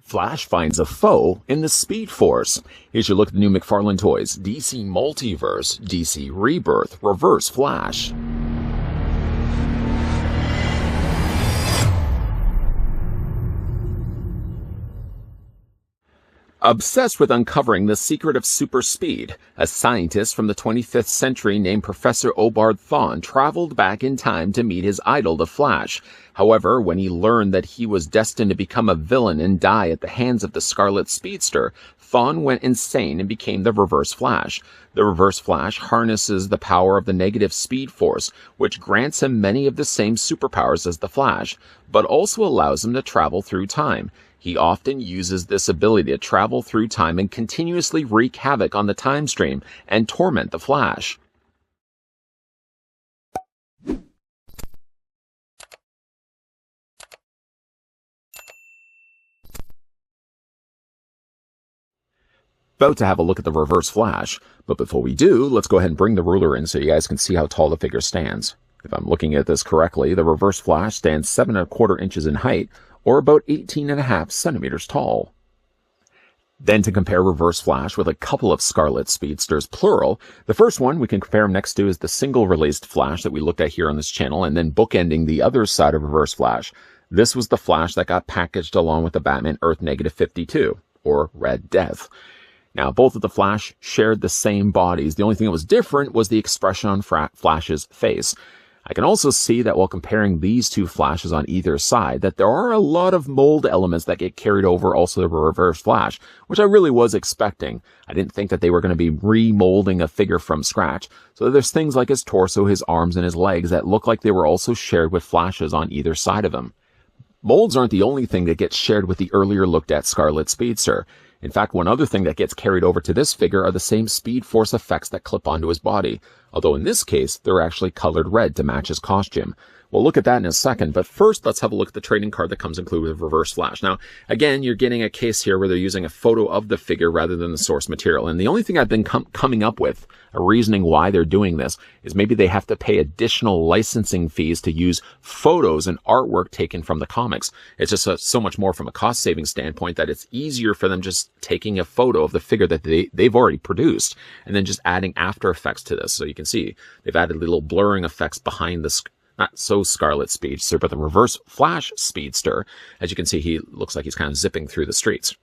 Flash finds a foe in the Speed Force. Here's your look at the new McFarlane toys. DC Multiverse, DC Rebirth, Reverse Flash. Obsessed with uncovering the secret of super speed, a scientist from the 25th century named Professor Obard Thawne traveled back in time to meet his idol, the Flash. However, when he learned that he was destined to become a villain and die at the hands of the Scarlet Speedster, Thawne went insane and became the Reverse Flash. The Reverse Flash harnesses the power of the negative Speed Force, which grants him many of the same superpowers as the Flash, but also allows him to travel through time. He often uses this ability to travel through time and continuously wreak havoc on the time stream and torment the Flash. About to have a look at the Reverse Flash, but before we do, let's go ahead and bring the ruler in so you guys can see how tall the figure stands. If I'm looking at this correctly, the Reverse Flash stands 7¼ inches in height, or about 18½ centimeters tall. Then to compare Reverse Flash with a couple of Scarlet Speedsters, plural, the first one we can compare him next to is the single-released Flash that we looked at here on this channel, and then bookending the other side of Reverse Flash. This was the Flash that got packaged along with the Batman Earth -52, or Red Death. Now, both of the Flash shared the same bodies. The only thing that was different was the expression on Flash's face. I can also see that while comparing these two Flashes on either side, that there are a lot of mold elements that get carried over also to Reverse Flash, which I really was expecting. I didn't think that they were going to be remolding a figure from scratch. So there's things like his torso, his arms, and his legs that look like they were also shared with Flashes on either side of him. Molds aren't the only thing that gets shared with the earlier looked at Scarlet Speedster. In fact, one other thing that gets carried over to this figure are the same Speed Force effects that clip onto his body, although in this case, they're actually colored red to match his costume. We'll look at that in a second, but first let's have a look at the trading card that comes included with Reverse Flash. Now, again, you're getting a case here where they're using a photo of the figure rather than the source material, and the only thing I've been coming up with, a reasoning why they're doing this, is maybe they have to pay additional licensing fees to use photos and artwork taken from the comics. It's just so much more from a cost-saving standpoint that it's easier for them just taking a photo of the figure that they've already produced and then just adding After Effects to this. So you can see they've added little blurring effects behind the not so Scarlet Speedster, but the Reverse Flash Speedster. As you can see, he looks like he's kind of zipping through the streets.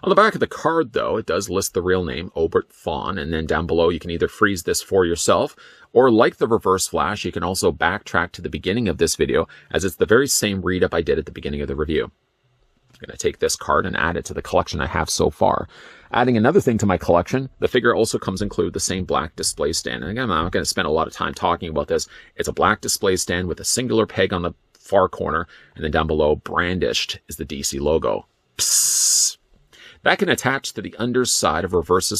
On the back of the card, though, it does list the real name, Obard Thawne, and then down below you can either freeze this for yourself, or like the Reverse Flash, you can also backtrack to the beginning of this video, as it's the very same read-up I did at the beginning of the review. I'm going to take this card and add it to the collection I have so far. Adding another thing to my collection, the figure also comes included the same black display stand. And again, I'm not going to spend a lot of time talking about this. It's a black display stand with a singular peg on the far corner, and then down below, brandished, is the DC logo. Psst. That can attach to the underside of Reverse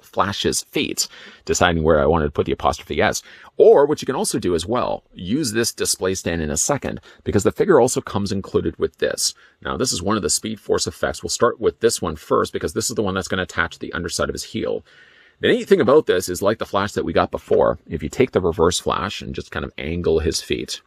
Flash's feet, deciding where I wanted to put the apostrophe S. Or, what you can also do as well, use this display stand in a second, because the figure also comes included with this. Now, this is one of the Speed Force effects. We'll start with this one first, because this is the one that's going to attach to the underside of his heel. The neat thing about this is, like the Flash that we got before, if you take the Reverse Flash and just kind of angle his feet,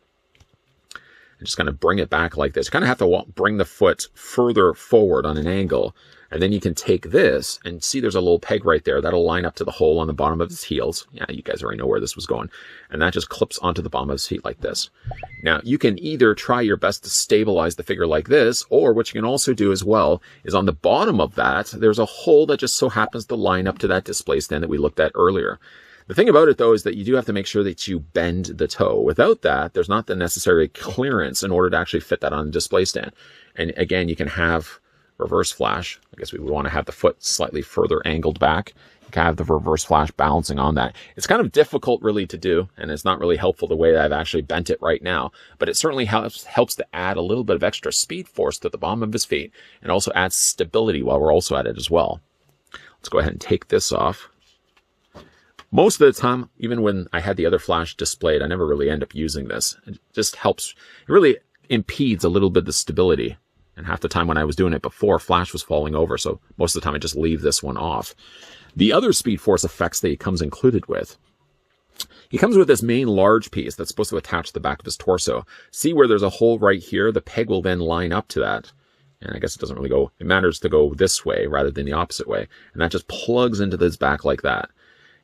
and just kind of bring it back like this. You kind of have to bring the foot further forward on an angle. And then you can take this and see there's a little peg right there. That'll line up to the hole on the bottom of his heels. Yeah, you guys already know where this was going. And that just clips onto the bottom of his feet like this. Now, you can either try your best to stabilize the figure like this, or what you can also do as well is on the bottom of that, there's a hole that just so happens to line up to that display stand that we looked at earlier. The thing about it, though, is that you do have to make sure that you bend the toe. Without that, there's not the necessary clearance in order to actually fit that on the display stand. And again, you can have Reverse Flash. I guess we would want to have the foot slightly further angled back. You can have the Reverse Flash balancing on that. It's kind of difficult, really, to do, and it's not really helpful the way that I've actually bent it right now. But it certainly helps to add a little bit of extra Speed Force to the bottom of his feet, and also adds stability while we're also at it as well. Let's go ahead and take this off. Most of the time, even when I had the other Flash displayed, I never really end up using this. It just helps. It really impedes a little bit of the stability. And half the time when I was doing it before, Flash was falling over. So most of the time I just leave this one off. The other Speed Force effects that he comes included with. He comes with this main large piece that's supposed to attach to the back of his torso. See where there's a hole right here? The peg will then line up to that. And I guess it doesn't really go, it matters to go this way rather than the opposite way. And that just plugs into this back like that.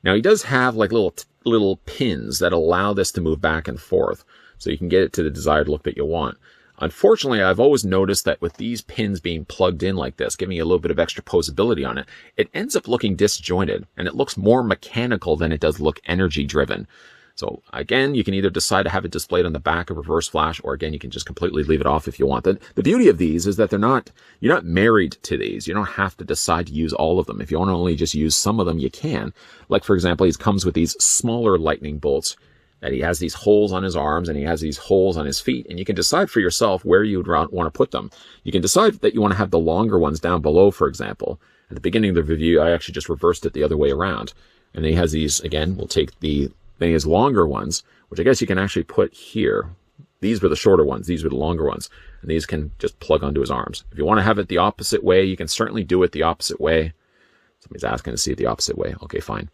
Now he does have like little pins that allow this to move back and forth, so you can get it to the desired look that you want. Unfortunately, I've always noticed that with these pins being plugged in like this, giving you a little bit of extra posability on it, it ends up looking disjointed, and it looks more mechanical than it does look energy driven. So again, you can either decide to have it displayed on the back of Reverse Flash, or again, you can just completely leave it off if you want. The beauty of these is that you're not married to these. You don't have to decide to use all of them. If you want to only just use some of them, you can. Like, for example, he comes with these smaller lightning bolts, that he has these holes on his arms and he has these holes on his feet, and you can decide for yourself where you would want to put them. You can decide that you want to have the longer ones down below, for example. At the beginning of the review, I actually just reversed it the other way around. And then he has these, again, we'll take then he has longer ones, which I guess you can actually put here. These were the shorter ones. These were the longer ones. And these can just plug onto his arms. If you want to have it the opposite way, you can certainly do it the opposite way. Somebody's asking to see it the opposite way. Okay, fine.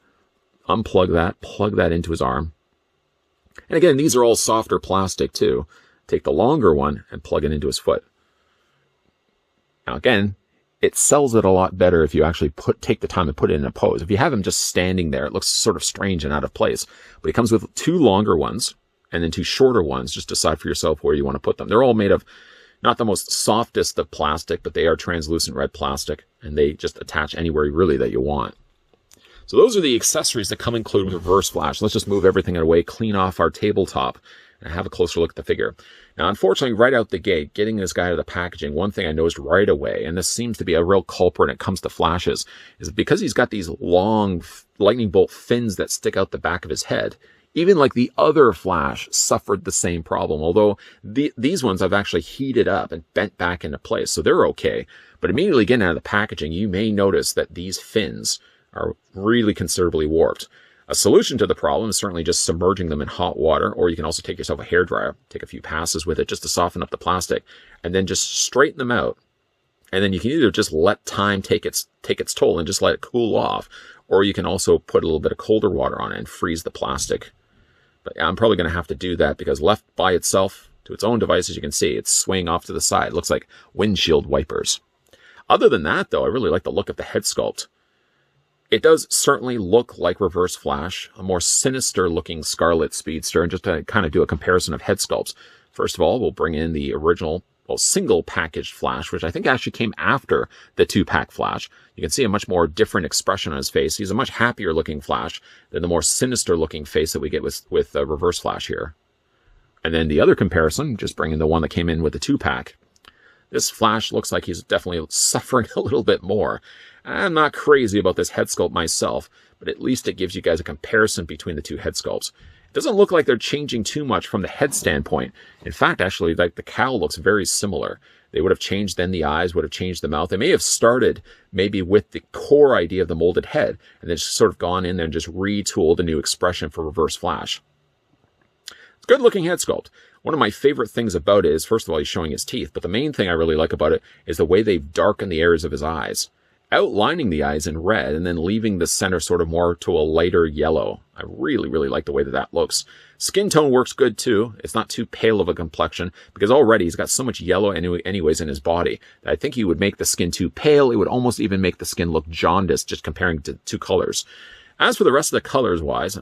Unplug that, plug that into his arm. And again, these are all softer plastic too. Take the longer one and plug it into his foot. Now again, it sells it a lot better if you actually take the time to put it in a pose. If you have him just standing there, it looks sort of strange and out of place. But it comes with 2 longer ones and then 2 shorter ones. Just decide for yourself where you want to put them. They're all made of not the most softest of plastic, but they are translucent red plastic, and they just attach anywhere really that you want. So those are the accessories that come included with Reverse Flash. Let's just move everything away, clean off our tabletop, and have a closer look at the figure. Now, unfortunately, right out the gate, getting this guy out of the packaging, one thing I noticed right away, and this seems to be a real culprit when it comes to flashes, is because he's got these long lightning bolt fins that stick out the back of his head. Even like the other Flash suffered the same problem, although these ones I've actually heated up and bent back into place, so they're okay. But immediately getting out of the packaging, you may notice that these fins are really considerably warped. A solution to the problem is certainly just submerging them in hot water, or you can also take yourself a hairdryer, take a few passes with it just to soften up the plastic, and then just straighten them out. And then you can either just let time take its toll and just let it cool off, or you can also put a little bit of colder water on it and freeze the plastic. But I'm probably going to have to do that, because left by itself to its own device, as you can see, it's swaying off to the side. It looks like windshield wipers. Other than that, though, I really like the look of the head sculpt. It does certainly look like Reverse Flash, a more sinister looking Scarlet Speedster. And just to kind of do a comparison of head sculpts, first of all, we'll bring in the original, single packaged Flash, which I think actually came after the 2-pack Flash. You can see a much more different expression on his face. He's a much happier looking Flash than the more sinister looking face that we get with Reverse Flash here. And then the other comparison, just bringing the one that came in with the 2-pack. This Flash looks like he's definitely suffering a little bit more. I'm not crazy about this head sculpt myself, but at least it gives you guys a comparison between the 2 head sculpts. It doesn't look like they're changing too much from the head standpoint. In fact, actually, like the cowl looks very similar. They would have changed then the eyes, would have changed the mouth. They may have started maybe with the core idea of the molded head, and then just sort of gone in there and just retooled a new expression for Reverse Flash. It's a good looking head sculpt. One of my favorite things about it is, first of all, he's showing his teeth, but the main thing I really like about it is the way they've darkened the areas of his eyes, outlining the eyes in red and then leaving the center sort of more to a lighter yellow. I really, really like the way that looks. Skin tone works good too. It's not too pale of a complexion, because already he's got so much yellow anyways in his body that I think he would make the skin too pale. It would almost even make the skin look jaundiced, just comparing to 2 colors. As for the rest of the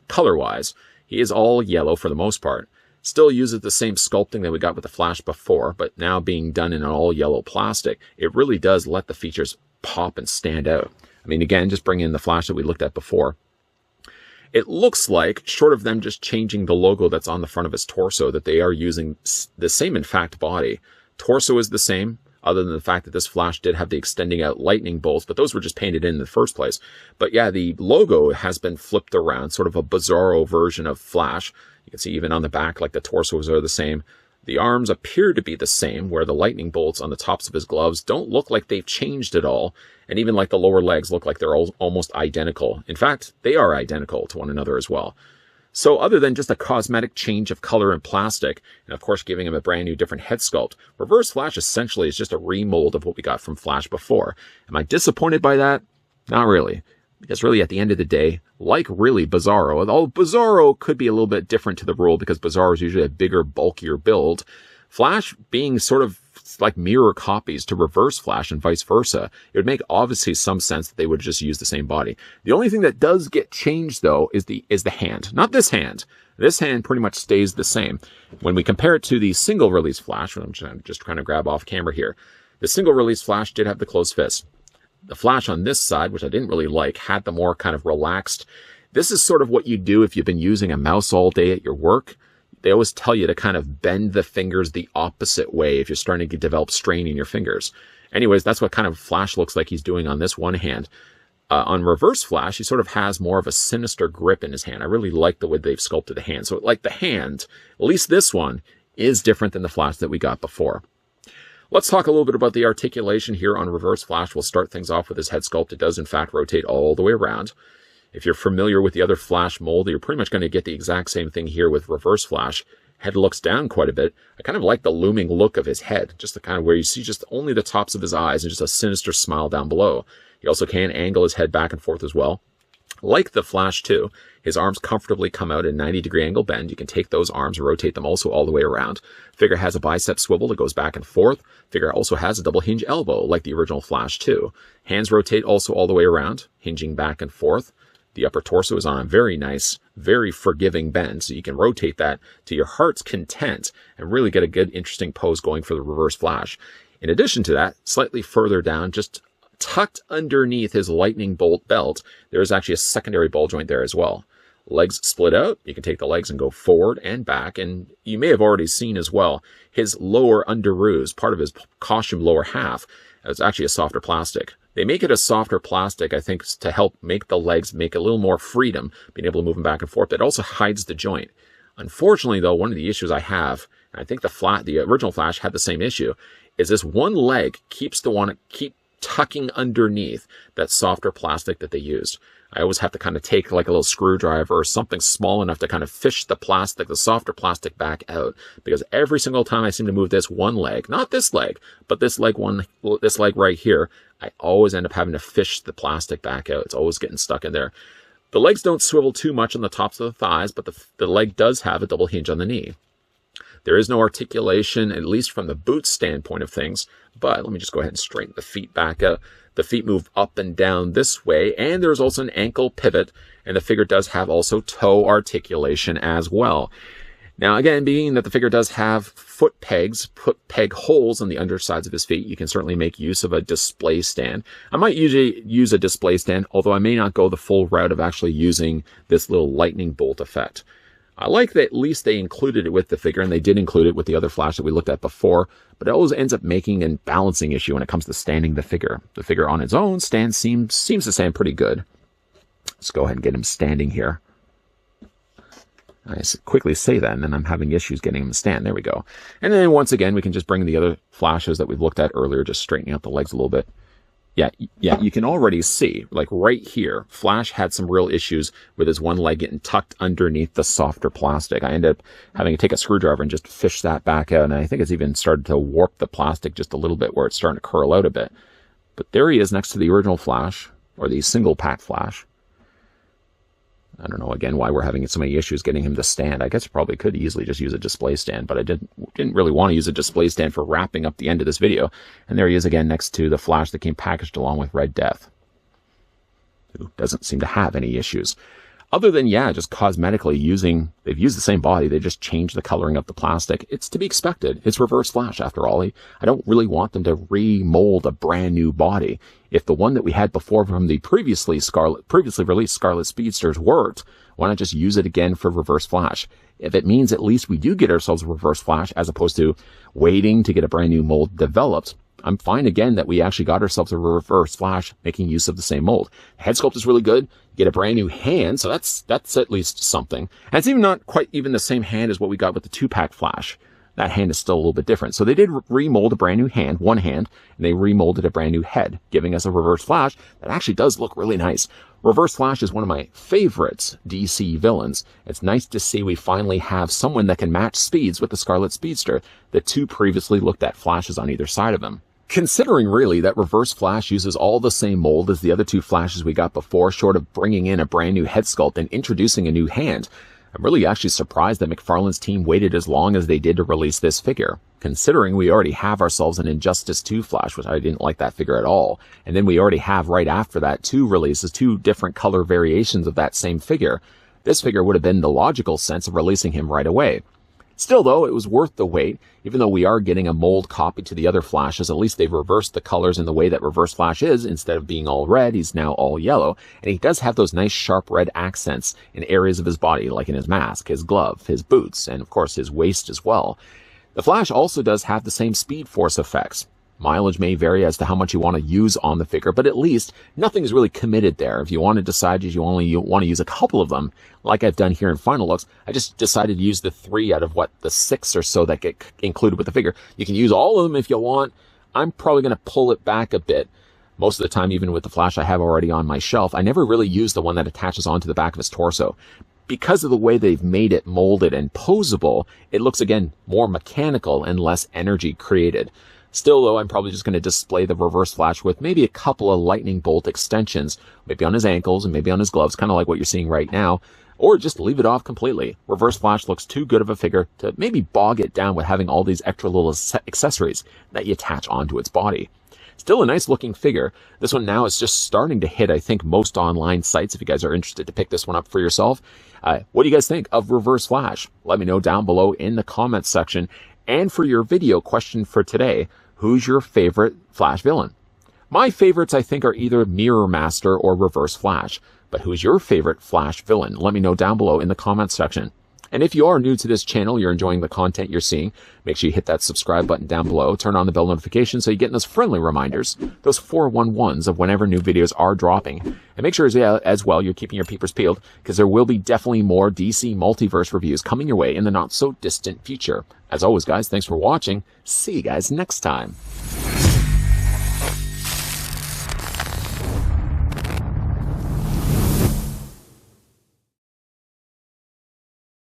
color-wise, he is all yellow for the most part. Still uses the same sculpting that we got with the Flash before, but now being done in an all yellow plastic, it really does let the features pop and stand out. I mean, again, just bring in the Flash that we looked at before. It looks like, short of them just changing the logo that's on the front of his torso, that they are using the same, in fact, body. Torso is the same, other than the fact that this Flash did have the extending out lightning bolts, but those were just painted in the first place. But yeah, the logo has been flipped around, sort of a bizarro version of Flash. You can see even on the back, like the torsos are the same. The arms appear to be the same, where the lightning bolts on the tops of his gloves don't look like they've changed at all. And even like the lower legs look like they're almost identical. In fact, they are identical to one another as well. So other than just a cosmetic change of color and plastic, and of course giving him a brand new different head sculpt, Reverse Flash essentially is just a remold of what we got from Flash before. Am I disappointed by that? Not really. Because really, at the end of the day, like really Bizarro, although Bizarro could be a little bit different to the rule because Bizarro is usually a bigger, bulkier build, Flash being sort of like mirror copies to Reverse Flash and vice versa, it would make obviously some sense that they would just use the same body. The only thing that does get changed though is the hand, not this hand. This hand pretty much stays the same. When we compare it to the single release Flash, I'm just trying to grab off camera here. The single release Flash did have the closed fist. The Flash on this side, which I didn't really like, had the more kind of relaxed. This is sort of what you do if you've been using a mouse all day at your work. They always tell you to kind of bend the fingers the opposite way if you're starting to develop strain in your fingers. Anyways, that's what kind of Flash looks like he's doing on this one hand. On Reverse Flash, he sort of has more of a sinister grip in his hand. I really like the way they've sculpted the hand. So like the hand, at least this one, is different than the Flash that we got before. Let's talk a little bit about the articulation here on Reverse Flash. We'll start things off with his head sculpt. It does, in fact, rotate all the way around. If you're familiar with the other Flash mold, you're pretty much going to get the exact same thing here with Reverse Flash. Head looks down quite a bit. I kind of like the looming look of his head, just the kind of where you see just only the tops of his eyes and just a sinister smile down below. He also can angle his head back and forth as well. Like the Flash too, his arms comfortably come out at a 90-degree angle bend. You can take those arms and rotate them also all the way around. Figure has a bicep swivel that goes back and forth. Figure also has a double hinge elbow like the original Flash too. Hands rotate also all the way around, hinging back and forth. The upper torso is on a very nice, very forgiving bend, so you can rotate that to your heart's content and really get a good, interesting pose going for the Reverse Flash. In addition to that, slightly further down, just tucked underneath his lightning bolt belt, there is actually a secondary ball joint there as well. Legs split out. You can take the legs and go forward and back, and you may have already seen as well, his lower underoos, part of his costume lower half, is actually a softer plastic. They make it a softer plastic, I think, to help make the legs make a little more freedom, being able to move them back and forth. It also hides the joint. Unfortunately, though, one of the issues I have, and I think the original Flash had the same issue, is this one leg keeps keep tucking underneath that softer plastic that they used. I always have to kind of take like a little screwdriver or something small enough to kind of fish the plastic, the softer plastic back out, because every single time I seem to move this one leg, not this leg, but this leg right here, I always end up having to fish the plastic back out. It's always getting stuck in there. The legs don't swivel too much on the tops of the thighs, but the leg does have a double hinge on the knee. There is no articulation, at least from the boot standpoint of things, but let me just go ahead and straighten the feet back up. The feet move up and down this way, and there's also an ankle pivot, and the figure does have also toe articulation as well. Now, again, being that the figure does have foot peg holes on the undersides of his feet, you can certainly make use of a display stand. I might usually use a display stand, although I may not go the full route of actually using this little lightning bolt effect. I like that at least they included it with the figure, and they did include it with the other Flash that we looked at before, but it always ends up making a balancing issue when it comes to standing the figure. The figure on its own seems to stand pretty good. Let's go ahead and get him standing here. I quickly say that, and then I'm having issues getting him to stand. There we go. And then once again, we can just bring the other Flashes that we've looked at earlier, just straightening out the legs a little bit. Yeah, you can already see, like right here, Flash had some real issues with his one leg getting tucked underneath the softer plastic. I ended up having to take a screwdriver and just fish that back out, and I think it's even started to warp the plastic just a little bit where it's starting to curl out a bit. But there he is next to the original Flash, or the single pack Flash. I don't know, again, why we're having so many issues getting him to stand. I guess you probably could easily just use a display stand, but I didn't really want to use a display stand for wrapping up the end of this video. And there he is again next to the Flash that came packaged along with Red Death, who doesn't seem to have any issues. Other than, yeah, just cosmetically they've used the same body, they just changed the coloring of the plastic. It's to be expected. It's Reverse Flash, after all. I don't really want them to remold a brand new body. If the one that we had before from the previously released Scarlet Speedsters worked, why not just use it again for Reverse Flash? If it means at least we do get ourselves a Reverse Flash, as opposed to waiting to get a brand new mold developed, I'm fine again that we actually got ourselves a Reverse Flash making use of the same mold. Head sculpt is really good. You get a brand new hand, so that's at least something. And it's even not quite even the same hand as what we got with the 2-pack Flash. That hand is still a little bit different. So they did remold a brand new hand, one hand, and they remolded a brand new head, giving us a Reverse Flash that actually does look really nice. Reverse Flash is one of my favorites DC villains. It's nice to see we finally have someone that can match speeds with the Scarlet Speedster, the two previously looked at Flashes on either side of him. Considering really that Reverse Flash uses all the same mold as the other two Flashes we got before, short of bringing in a brand new head sculpt and introducing a new hand, I'm really actually surprised that McFarlane's team waited as long as they did to release this figure, considering we already have ourselves an Injustice 2 Flash, which I didn't like that figure at all. And then we already have right after that 2 releases, 2 different color variations of that same figure. This figure would have been the logical sense of releasing him right away. Still, though, it was worth the wait. Even though we are getting a mold copy to the other Flashes, at least they've reversed the colors in the way that Reverse Flash is. Instead of being all red, he's now all yellow. And he does have those nice sharp red accents in areas of his body, like in his mask, his glove, his boots, and of course his waist as well. The Flash also does have the same Speed Force effects. Mileage may vary as to how much you want to use on the figure, but at least nothing is really committed there. If you want to decide you only want to use a couple of them, like I've done here in Final Looks, I just decided to use the 3 out of the 6 or so that get included with the figure. You can use all of them if you want. I'm probably going to pull it back a bit. Most of the time, even with the Flash I have already on my shelf, I never really use the one that attaches onto the back of his torso. Because of the way they've made it molded and posable, it looks, again, more mechanical and less energy created. Still, though, I'm probably just going to display the Reverse Flash with maybe a couple of lightning bolt extensions, maybe on his ankles and maybe on his gloves, kind of like what you're seeing right now, or just leave it off completely. Reverse Flash looks too good of a figure to maybe bog it down with having all these extra little accessories that you attach onto its body. Still a nice looking figure. This one now is just starting to hit, I think, most online sites if you guys are interested to pick this one up for yourself. What do you guys think of Reverse Flash? Let me know down below in the comments section. And for your video question for today, who's your favorite Flash villain? My favorites, I think, are either Mirror Master or Reverse Flash. But who's your favorite Flash villain? Let me know down below in the comments section. And if you are new to this channel, you're enjoying the content you're seeing, make sure you hit that subscribe button down below, turn on the bell notification so you get those friendly reminders, those 411s of whenever new videos are dropping. And make sure as well you're keeping your peepers peeled, because there will be definitely more DC Multiverse reviews coming your way in the not so distant future. As always, guys, thanks for watching. See you guys next time.